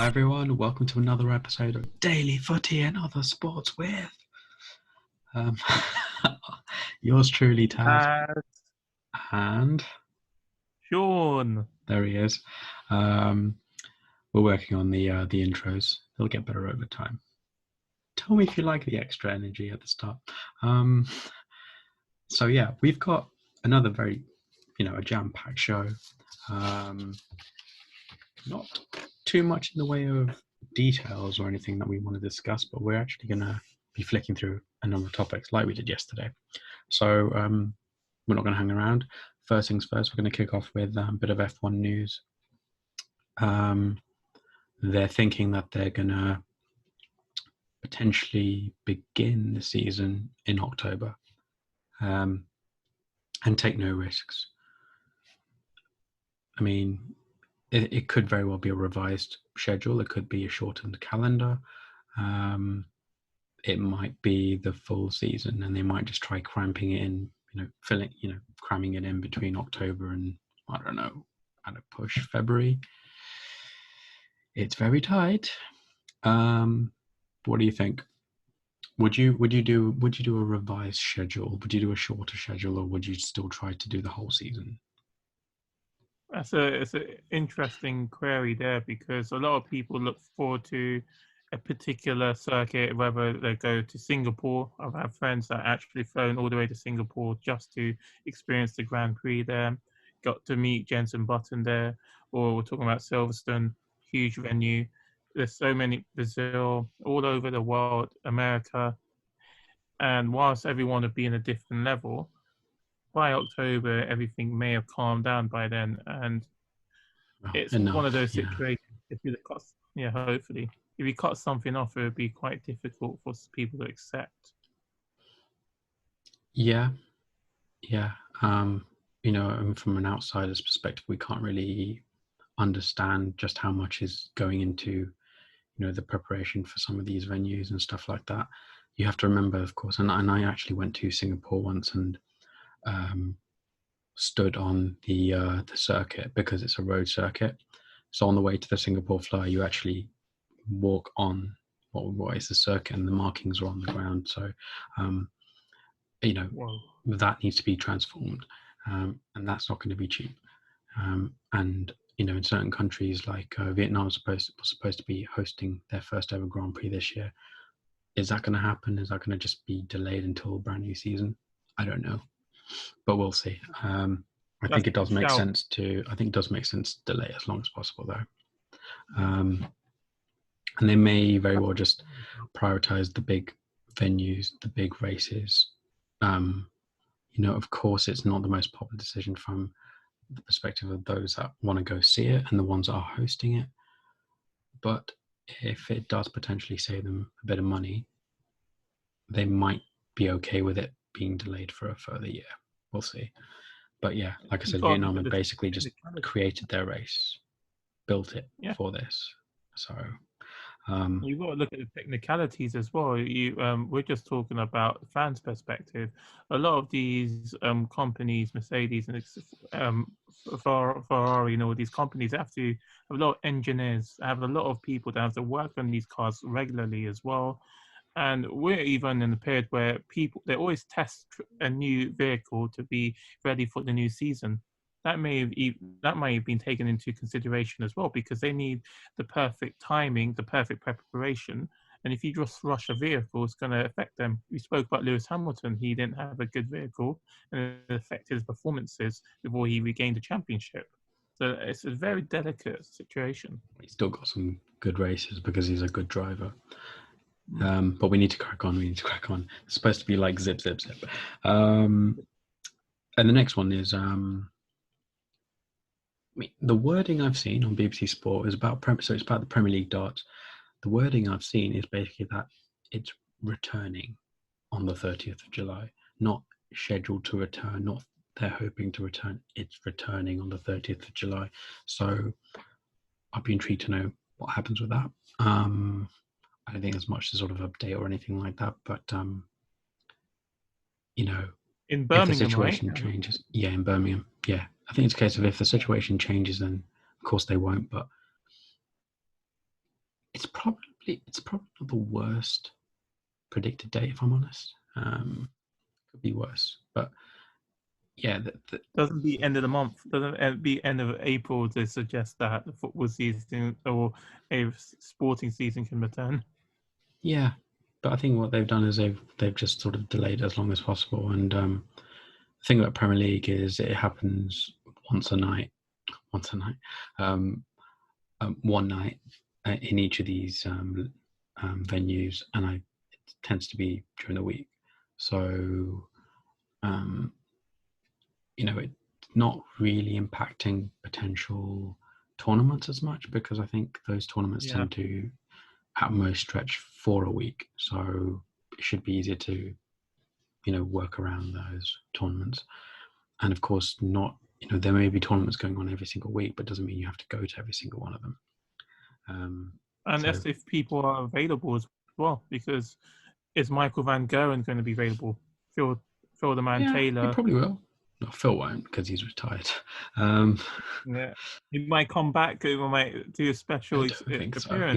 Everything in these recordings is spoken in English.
Hi everyone, welcome to another episode of Daily Footy and Other Sports with um, yours truly, Taz, and Sean. there he is. We're working on the intros. They'll get better over time. Tell me if you like the extra energy at the start. So yeah, we've got another very, a jam-packed show. Not too much in the way of details or anything that we want to discuss, but we're actually going to be flicking through a number of topics like we did yesterday. So we're not going to hang around. First things first, we're going to kick off with a bit of F1 news. They're thinking that they're going to potentially begin the season in October and take no risks. I mean, it could very well be a revised schedule. It could be a shortened calendar. It might be the full season, and they might just try cramping it in, cramming it in between October and, I don't know, at a push February. It's very tight. What do you think? Would you do a revised schedule? Would you do a shorter schedule, or would you still try to do the whole season? It's an interesting query there, because a lot of people look forward to a particular circuit, whether they go to Singapore. I've had friends that actually flown all the way to Singapore just to experience the Grand Prix there, got to meet Jenson Button there, or we're talking about Silverstone, huge venue. There's so many, Brazil, all over the world, America. And whilst everyone would be in a different level, by October, everything may have calmed down by then, and it's one of those situations. If you cut, hopefully, if you cut something off, it would be quite difficult for people to accept. Yeah. From an outsider's perspective, we can't really understand just how much is going into, the preparation for some of these venues and stuff like that. You have to remember, of course, and I actually went to Singapore once and stood on the circuit because it's a road circuit. So on the way to the Singapore Flyer, you actually walk on what is the circuit, and the markings are on the ground. So, that needs to be transformed, and that's not going to be cheap. And in certain countries like Vietnam was supposed to be hosting their first ever Grand Prix this year. Is that going to happen? Is that going to just be delayed until a brand new season? I don't know, but we'll see. I think it does make sense to delay as long as possible, though. And they may very well just prioritize the big venues, the big races. Of course, it's not the most popular decision from the perspective of those that want to go see it and the ones that are hosting it. But if it does potentially save them a bit of money, they might be okay with it being delayed for a further year. We'll see. But yeah, like I said, Vietnam had basically just created their race, built it for this. So you've got to look at the technicalities as well. We're just talking about fans' perspective. A lot of these companies, Mercedes and Ferrari, these companies have to have a lot of engineers, have a lot of people that have to work on these cars regularly as well. And we're even in a period where they always test a new vehicle to be ready for the new season. That might have been taken into consideration as well, because they need the perfect timing, the perfect preparation. And if you just rush a vehicle, it's going to affect them. We spoke about Lewis Hamilton. He didn't have a good vehicle, and it affected his performances before he regained the championship. So it's a very delicate situation. He's still got some good races because he's a good driver. But we need to crack on. It's supposed to be like zip, zip, zip. And the next one is the wording I've seen on BBC Sport is about it's about the Premier League darts. The wording I've seen is basically that it's returning on the 30th of July, not scheduled to return, not they're hoping to return. It's returning on the 30th of July. So I'd be intrigued to know what happens with that. I don't think there's much to sort of update or anything like that, but in Birmingham, if the situation changes, in Birmingham, I think it's a case of if the situation changes, then of course they won't. But it's probably not the worst predicted date, if I'm honest. Could be worse, but yeah, doesn't be end of the month, doesn't be end of April to suggest that the football season or a sporting season can return. Yeah, but I think what they've done is they've just sort of delayed it as long as possible. And the thing about Premier League is it happens once a night, one night in each of these venues, and it tends to be during the week. So it's not really impacting potential tournaments as much, because I think those tournaments tend to at most stretch for a week. So it should be easier to, work around those tournaments. And of course, not, there may be tournaments going on every single week, but doesn't mean you have to go to every single one of them. And that's if people are available as well, because is Michael Van Gogh going to be available? Phil the Man Taylor. He probably will. No, Phil won't, because he's retired. Yeah, he might come back. He might do a special appearance. So.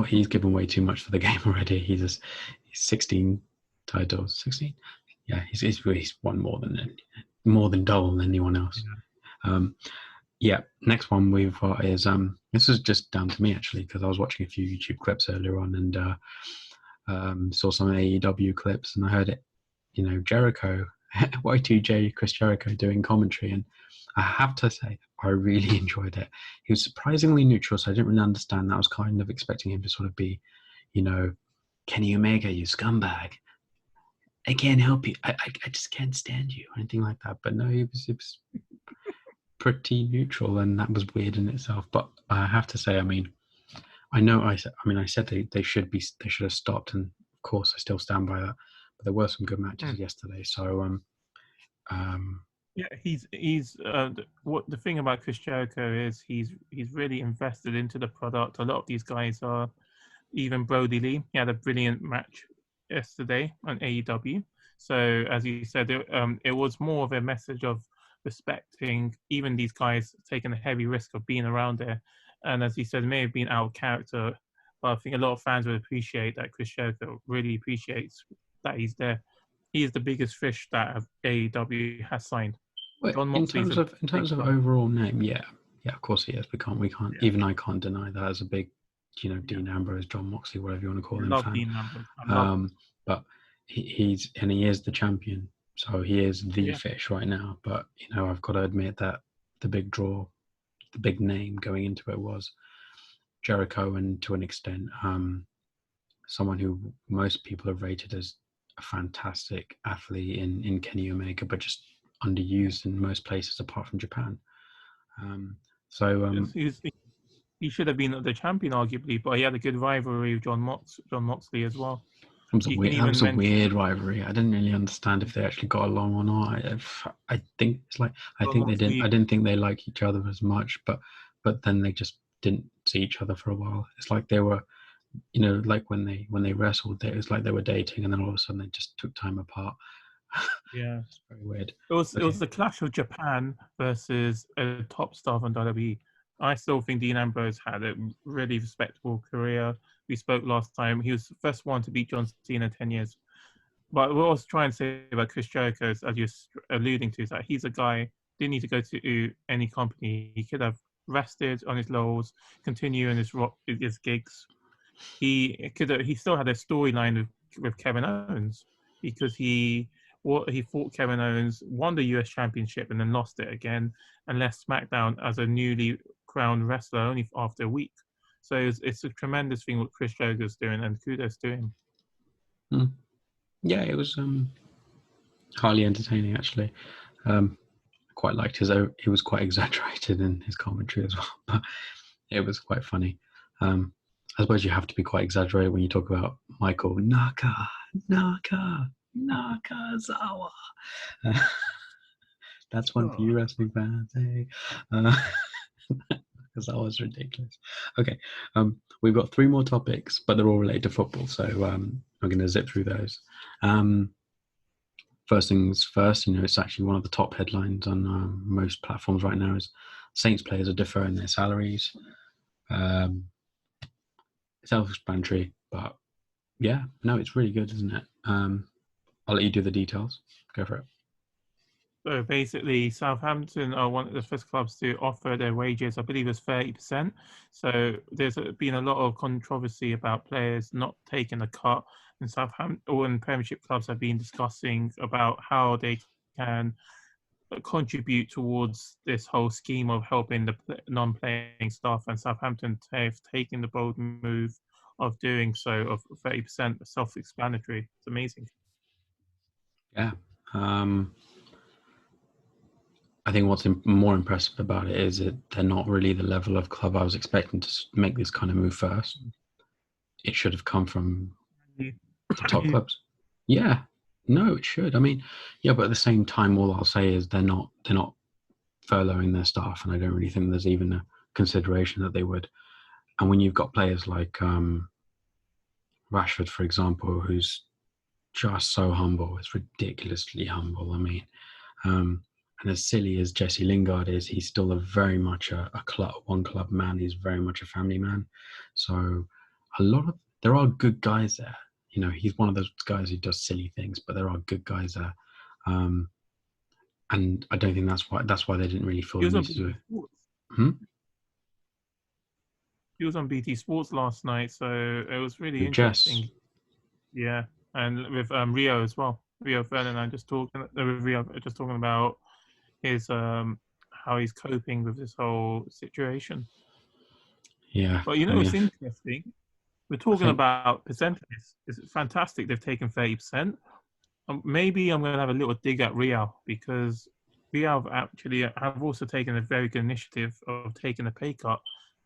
He's given way too much for the game already. He's 16 titles. 16. Yeah, he's won more than double than anyone else. Yeah. Next one we've got is this is just down to me actually, because I was watching a few YouTube clips earlier on and saw some AEW clips, and I heard it. Jericho, Y2J, Chris Jericho doing commentary, and I have to say I really enjoyed it. He was surprisingly neutral, so I didn't really understand that. I was kind of expecting him to sort of be, Kenny Omega, you scumbag. I can't help you. I just can't stand you, or anything like that. But no, he was pretty neutral, and that was weird in itself. But I have to say, I said they should have stopped, and of course I still stand by that. But there were some good matches yesterday. So yeah, he's what the thing about Chris Jericho is he's really invested into the product. A lot of these guys are, even Brody Lee. He had a brilliant match yesterday on AEW. So as you said, it was more of a message of respecting even these guys taking a heavy risk of being around there. And as you said, it may have been out of character, but I think a lot of fans would appreciate that Chris Jericho really appreciates that he's there. He is the biggest fish that AEW has signed. In terms of overall name, yeah, of course he is. We can't. Even I can't deny that as a big, Dean Ambrose, John Moxley, whatever you want to call him. Love Dean Ambrose. But he is the champion, so he is the fish right now. But I've got to admit that the big draw, the big name going into it was Jericho, and to an extent, someone who most people have rated as a fantastic athlete in Kenny Omega, but just underused in most places apart from Japan. He should have been the champion, arguably, but he had a good rivalry with John Moxley as well. That was a weird rivalry. I didn't really understand if they actually got along or not. I think they didn't. I didn't think they liked each other as much, but then they just didn't see each other for a while. It's like they were, like when they wrestled, it was like they were dating, and then all of a sudden they just took time apart. Yeah, it's very weird. It was the clash of Japan versus a top star on WWE. I still think Dean Ambrose had a really respectable career. We spoke last time. He was the first one to beat John Cena 10 years. But what I was trying to say about Chris Jericho, as you're alluding to, is that he's a guy, didn't need to go to any company. He could have rested on his laurels, continue in his gigs. He still had a storyline with Kevin Owens, because he fought Kevin Owens, won the US Championship, and then lost it again, and left SmackDown as a newly crowned wrestler only after a week. So it's a tremendous thing what Chris Jericho's doing, and kudos to him. Yeah, it was highly entertaining actually. I quite liked he was quite exaggerated in his commentary as well, but it was quite funny. I suppose you have to be quite exaggerated when you talk about Michael Nakazawa. That's one for you wrestling fans. Hey. Because that was ridiculous. Okay, we've got 3 more topics, but they're all related to football, so I'm going to zip through those. First things first, it's actually one of the top headlines on most platforms right now is Saints players are deferring their salaries. self-explanatory, but yeah, no, it's really good, isn't it? I'll let you do the details. Go for it. So basically, Southampton are one of the first clubs to offer their wages, I believe it's 30%. So there's been a lot of controversy about players not taking a cut, and Southampton or in Premiership clubs have been discussing about how they can contribute towards this whole scheme of helping the non-playing staff, and Southampton have taken the bold move of doing so of 30%. Self-explanatory. It's amazing. Yeah. I think what's more impressive about it is that they're not really the level of club I was expecting to make this kind of move first. It should have come from the top clubs. Yeah, no, it should. I mean, yeah, but at the same time, all I'll say is they're not furloughing their staff, and I don't really think there's even a consideration that they would. And when you've got players like Rashford, for example, who's just so humble, it's ridiculously humble. I mean, and as silly as Jesse Lingard is, he's still very much a one club man. He's very much a family man. So there are good guys there. You know, he's one of those guys who does silly things, but there are good guys there. And I don't think that's why they didn't really feel the need to do it. He was on BT Sports last night, so it was really interesting. Jess. Yeah, and with Rio as well. Rio Ferdinand just talking about his how he's coping with this whole situation. Yeah, but it's interesting. We're talking about percentages. It's fantastic they've taken 30%. Maybe I'm going to have a little dig at Real, because Real have also taken a very good initiative of taking a pay cut.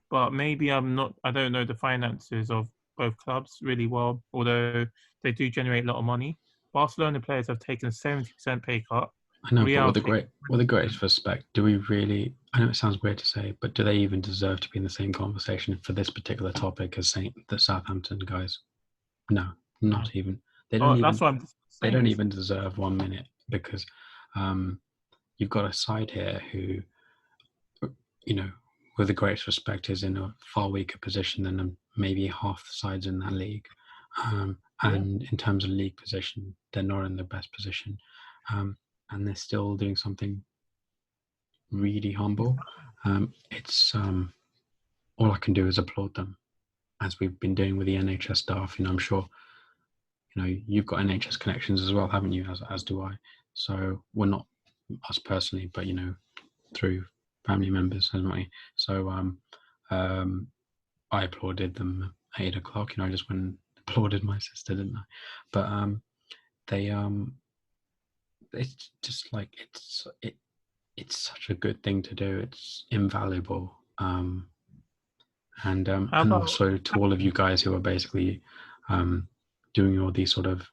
But maybe I don't know the finances of both clubs really well, although they do generate a lot of money. Barcelona players have taken a 70% pay cut. I know, Real, but with the greatest respect, do we really? I know it sounds weird to say, but do they even deserve to be in the same conversation for this particular topic as the Southampton guys? No, not even. They don't even. That's what I'm saying. They don't even deserve 1 minute, because you've got a side here who, with the greatest respect, is in a far weaker position than maybe half the sides in that league. And in terms of league position, they're not in the best position. And they're still doing something really humble. It's all I can do is applaud them, as we've been doing with the NHS staff. I'm sure you've got NHS connections as well, haven't you? As do I. So we're not us personally, but through family members, haven't we? So I applauded them at 8 o'clock. I just went and applauded my sister, didn't I? But they it's just like it's such a good thing to do. It's invaluable. And also to all of you guys who are basically doing all these sort of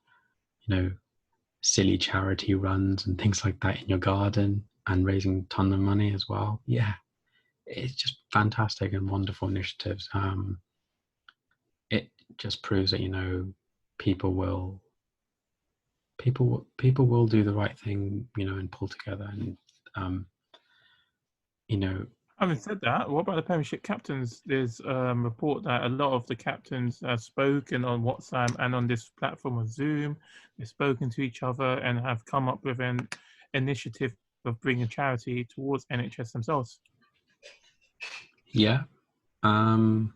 silly charity runs and things like that in your garden and raising a ton of money as well. Yeah, it's just fantastic and wonderful initiatives. It just proves that people will do the right thing, and pull together. And Having said that, what about the Premiership captains? There's a report that a lot of the captains have spoken on WhatsApp and on this platform of Zoom. They've spoken to each other and have come up with an initiative of bringing charity towards NHS themselves. Yeah. And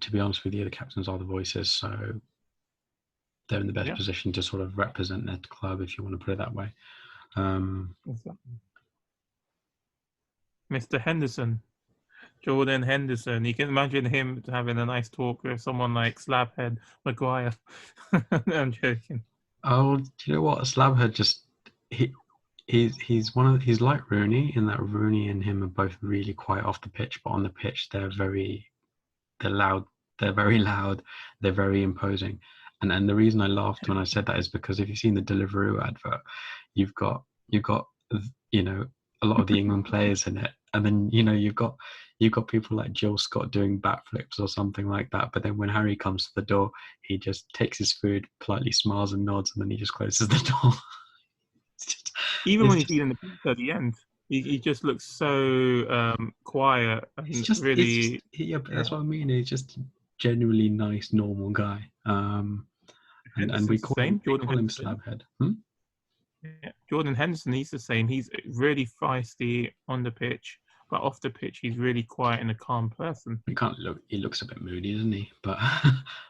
to be honest with you, the captains are the voices, so they're in the best position to sort of represent their club, if you want to put it that way. Mr. Henderson, Jordan Henderson. You can imagine him having a nice talk with someone like Slabhead Maguire. I'm joking. Oh, do you know what? Slabhead he's like Rooney, in that Rooney and him are both really quiet off the pitch, but on the pitch they're loud. They're very loud. They're very imposing. And the reason I laughed when I said that is because if you've seen the Deliveroo advert, you've got a lot of the England players in it, and then you've got people like Jill Scott doing backflips or something like that. But then when Harry comes to the door, he just takes his food, politely smiles and nods, and then he just closes the door. Even when he's eating the pizza at the end, he just looks so quiet and really. Yeah, but that's what I mean. He's just a genuinely nice, normal guy. And we Henderson's the call him same. Jordan Henderson. Slabhead. Yeah. Jordan Henderson, he's the same. He's really feisty on the pitch, but off the pitch, he's really quiet and a calm person. He can't look. He looks a bit moody, doesn't he? But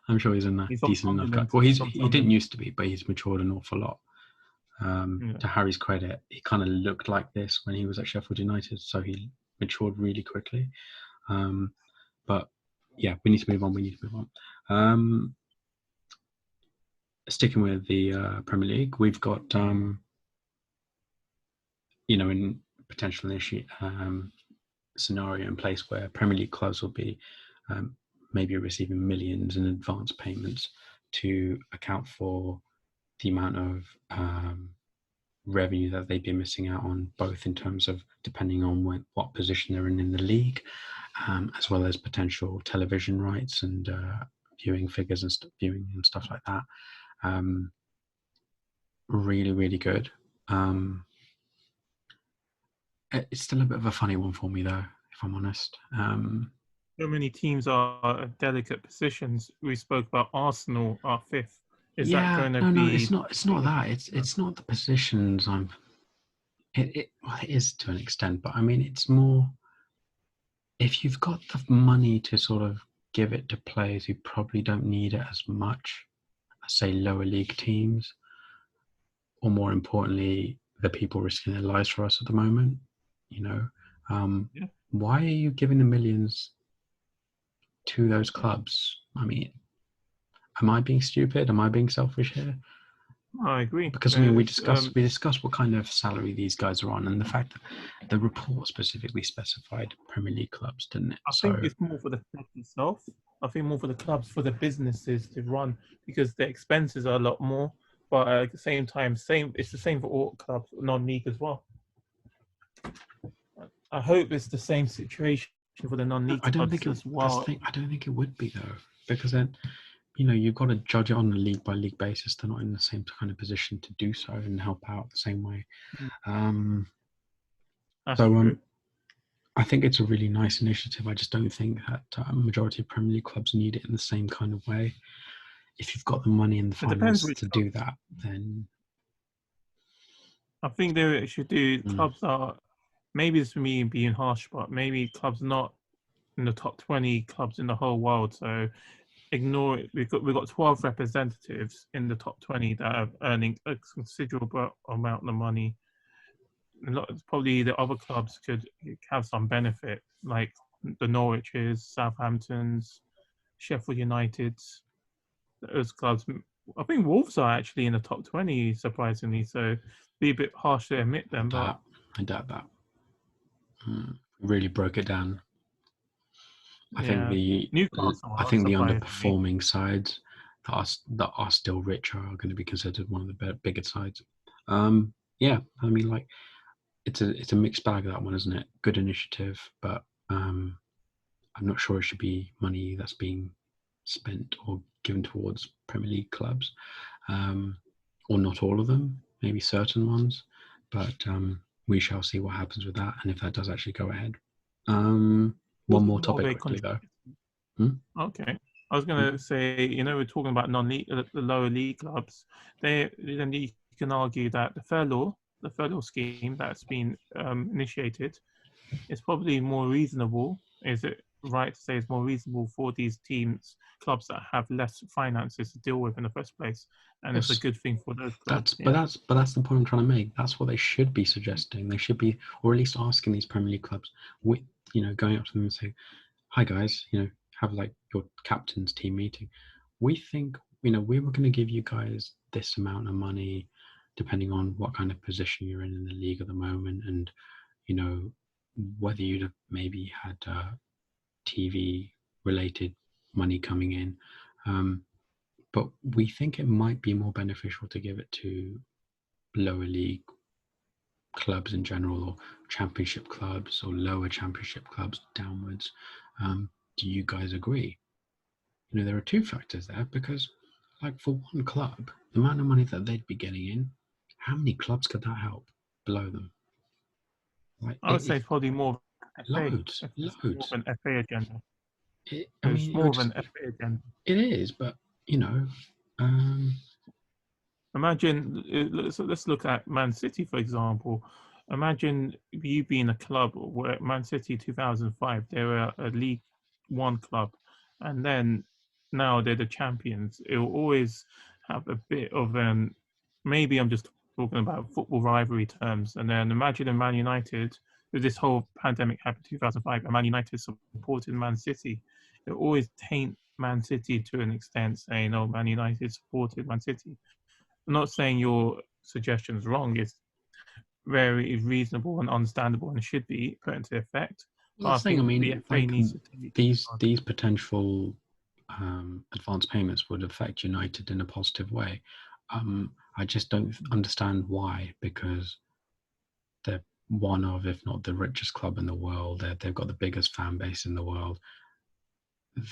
I'm sure he's a He's from decent enough guy. Sunderland. Well, He's from he didn't Sunderland. used to be, but he's matured an awful lot. To Harry's credit, he kind of looked like this when he was at Sheffield United, so he matured really quickly. But yeah, we need to move on. Sticking with the Premier League, we've got in potential issue scenario in place where Premier League clubs will be maybe receiving millions in advance payments to account for the amount of revenue that they'd be missing out on, both in terms of depending on what position they're in the league, as well as potential television rights and viewing figures and viewing and stuff like that. Really, really good. It's still a bit of a funny one for me, though, if I'm honest. So many teams are at delicate positions. We spoke about Arsenal are fifth. Is that going to be? No, it's not. It's not that. It's not the positions. It is to an extent, but I mean, it's more. If you've got the money to sort of give it to players who probably don't need it as much as, say, lower league teams, or more importantly, the people risking their lives for us at the moment, why are you giving the millions to those clubs? I mean, am I being stupid? Am I being selfish here? I agree. Because I mean, we discussed what kind of salary these guys are on, and the fact that the report specifically specified Premier League clubs, didn't it? I think it's more for the club itself. I think more for the clubs, for the businesses to run, because the expenses are a lot more. But at the same time, it's the same for all clubs, non-league as well. I hope it's the same situation for the non-league clubs as well. I don't think it would be, though, because then, you've got to judge it on a league-by-league basis. They're not in the same kind of position to do so and help out the same way. True. I think it's a really nice initiative. I just don't think that a majority of Premier League clubs need it in the same kind of way. If you've got the money and the finances to do that, then I think they should do. Clubs are, maybe it's me being harsh, but maybe clubs not in the top 20 clubs in the whole world. So ignore it. We've got 12 representatives in the top 20 that are earning a considerable amount of money. Probably the other clubs could have some benefit, like the Norwiches, Southamptons, Sheffield Uniteds. Those clubs. I think Wolves are actually in the top 20, surprisingly. So be a bit harsh to admit them. I doubt that. Really broke it down. I think the underperforming sides that are still rich are going to be considered one of the bigger sides. Yeah, I mean, like it's a mixed bag, that one, isn't it? Good initiative, but I'm not sure it should be money that's being spent or given towards Premier League clubs, or not all of them, maybe certain ones, but we shall see what happens with that and if that does actually go ahead. One more topic quickly, though. Okay. I was going to say, we're talking about non-league, the lower league clubs. Then you can argue that the fair law scheme that's been initiated is probably more reasonable. Is it right to say it's more reasonable for these clubs that have less finances to deal with in the first place, and it's a good thing for those clubs. But that's the point I'm trying to make. That's what they should be suggesting. They should be, or at least asking these Premier League clubs, going up to them and say, "Hi guys, have like your captain's team meeting. We think, we were going to give you guys this amount of money, depending on what kind of position you're in the league at the moment, and whether you'd have maybe had TV related money coming in, but we think it might be more beneficial to give it to lower league clubs in general, or championship clubs, or lower championship clubs downwards. Do you guys agree?" There are two factors there, because like for one club, the amount of money that they'd be getting in, how many clubs could that help below them? I would say it's probably more loads. It's more of an FA agenda. I It's mean, more of an FA agenda. it is, but you know, um, Imagine, let's look at Man City, for example. Imagine you being a club where Man City 2005, they were a League One club, and then now they're the champions. It will always have a bit of an, maybe I'm just talking about football rivalry terms, and then imagine in Man United, with this whole pandemic happened 2005, and Man United supported Man City. It will always taint Man City to an extent, saying, oh, Man United supported Man City. I'm not saying your suggestion is wrong. It's very reasonable and understandable and should be put into effect. well, But I that's the thing. I think the mean, FA like needs to take these potential advance payments would affect United in a positive way. I just don't understand why, because they're one of, if not the richest club in the world. They've got the biggest fan base in the world.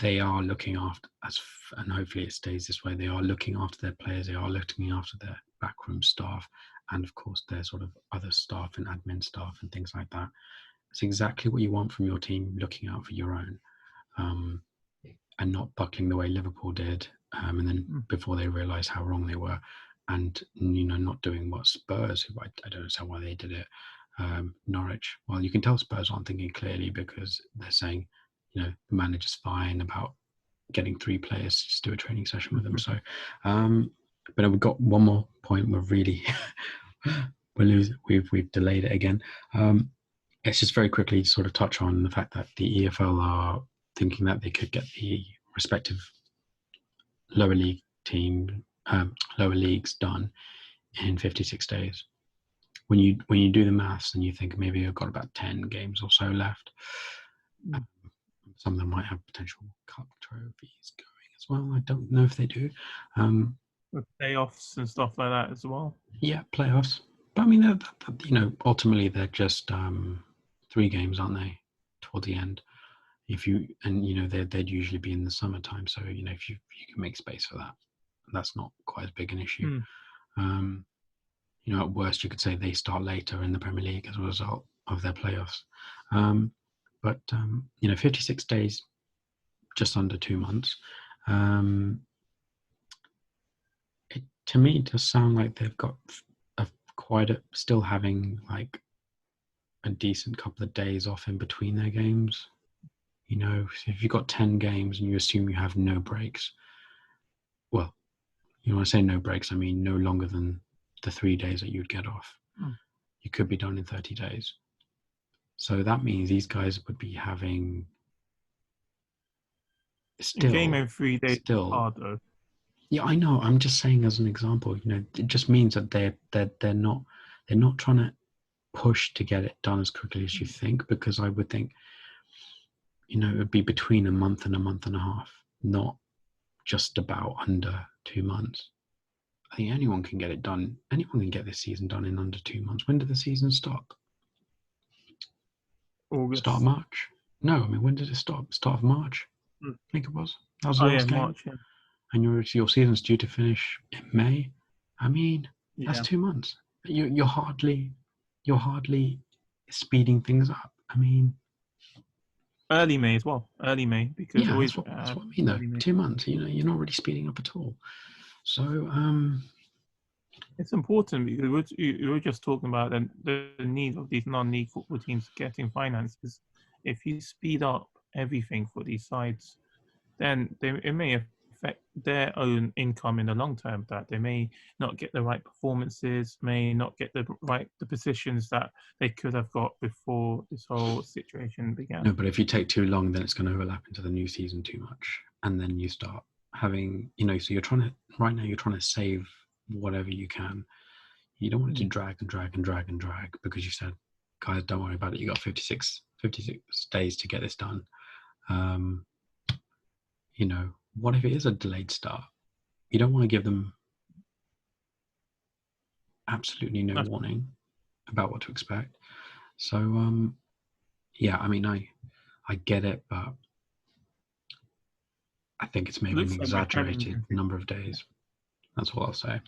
They are looking after, and hopefully it stays this way. They are looking after their players. They are looking after their backroom staff, and of course their sort of other staff and admin staff and things like that. It's exactly what you want from your team, looking out for your own, and not buckling the way Liverpool did, and then before they realised how wrong they were, and not doing what Spurs, who I don't understand why they did it. Norwich, well, you can tell Spurs aren't thinking clearly because they're saying, the manager's fine about getting 3 players to just do a training session with them. So, but we've got one more point. We're really we've delayed it again. Let's just very quickly sort of touch on the fact that the EFL are thinking that they could get the respective lower league lower leagues done in 56 days. When you do the maths and you think maybe I've got about 10 games or so left, some of them might have potential cup trophies going as well. I don't know if they do. with playoffs and stuff like that as well. Yeah, playoffs. But I mean, ultimately they're just 3 games, aren't they? Toward the end, they'd usually be in the summertime. So if you can make space for that, that's not quite as big an issue. At worst, you could say they start later in the Premier League as a result of their playoffs. But 56 days, just under 2 months. To me, it does sound like they've got still having like a decent couple of days off in between their games. If you've got 10 games and you assume you have no breaks, well, when I say no breaks, I mean no longer than the 3 days that you'd get off. You could be done in 30 days. So that means these guys would be having still. A game in 3 days still, hard though. Yeah, I know. I'm just saying as an example. It just means that they're not trying to push to get it done as quickly as you think, because I would think, it would be between a month and a half, not just about under 2 months. I think anyone can get it done. Anyone can get this season done in under 2 months. When did the season start? August. Start of March? No, I mean, when did it start? Start of March? I think it was. That was the last game. March, yeah. And your season's due to finish in May. I mean, that's 2 months. You're hardly speeding things up. I mean, early May as well. Early May, because that's what I mean though. 2 months. You're not really speeding up at all. So it's important because we were just talking about the need of these non-league football teams getting finances. If you speed up everything for these sides, then it may affect their own income in the long term. That they may not get the right performances, may not get the positions that they could have got before this whole situation began. No, but if you take too long, then it's going to overlap into the new season too much, and then you start having, so you're trying to save whatever you can. You don't want it to drag and drag and drag and drag, because you said, guys, don't worry about it. You got 56 days to get this done. What if it is a delayed start? You don't want to give them absolutely no warning about what to expect. So, yeah, I mean, I get it, but I think it's maybe an exaggerated number of days. That's what I'll say.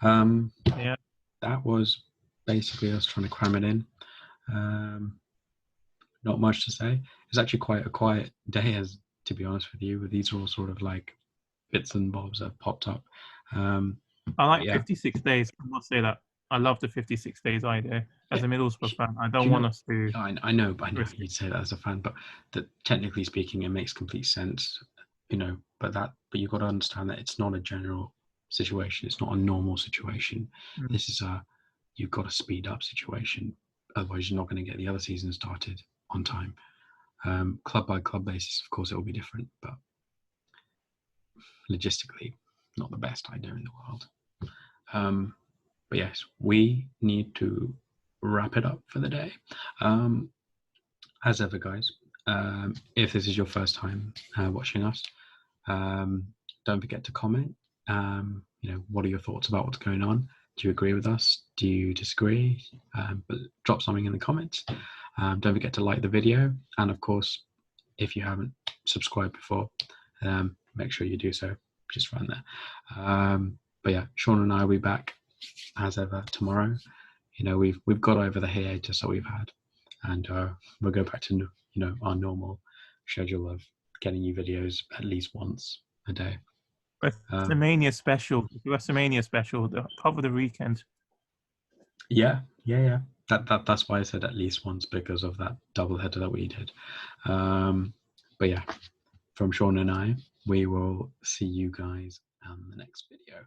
Yeah. That was basically us trying to cram it in. not much to say. It's actually quite a quiet day, as to be honest with you. These are all sort of like bits and bobs that have popped up. I like Yeah. 56 days. I must say that. I love the 56 days idea. As a Middlesbrough fan, I don't You want know, us to. yeah, I know you'd say that as a fan, but that technically speaking, it makes complete sense, you know. But you've got to understand that it's not a general situation. It's not a normal situation. This is you've got to speed up situation. Otherwise, you're not going to get the other season started on time. Club by club basis, of course, it will be different, but logistically, not the best idea in the world. But yes, we need to wrap it up for the day. As ever, guys, if this is your first time watching us, don't forget to comment. What are your thoughts about what's going on? Do you agree with us? Do you disagree? But drop something in the comments. Don't forget to like the video, and of course, if you haven't subscribed before, make sure you do so. Just run there. But yeah, Sean and I will be back as ever tomorrow. We've got over the hiatus that we've had, and we'll go back to our normal schedule of getting you videos at least once a day. WrestleMania special, cover the weekend. Yeah. That's why I said at least once, because of that double header that we did. But yeah, from Sean and I, we will see you guys on the next video.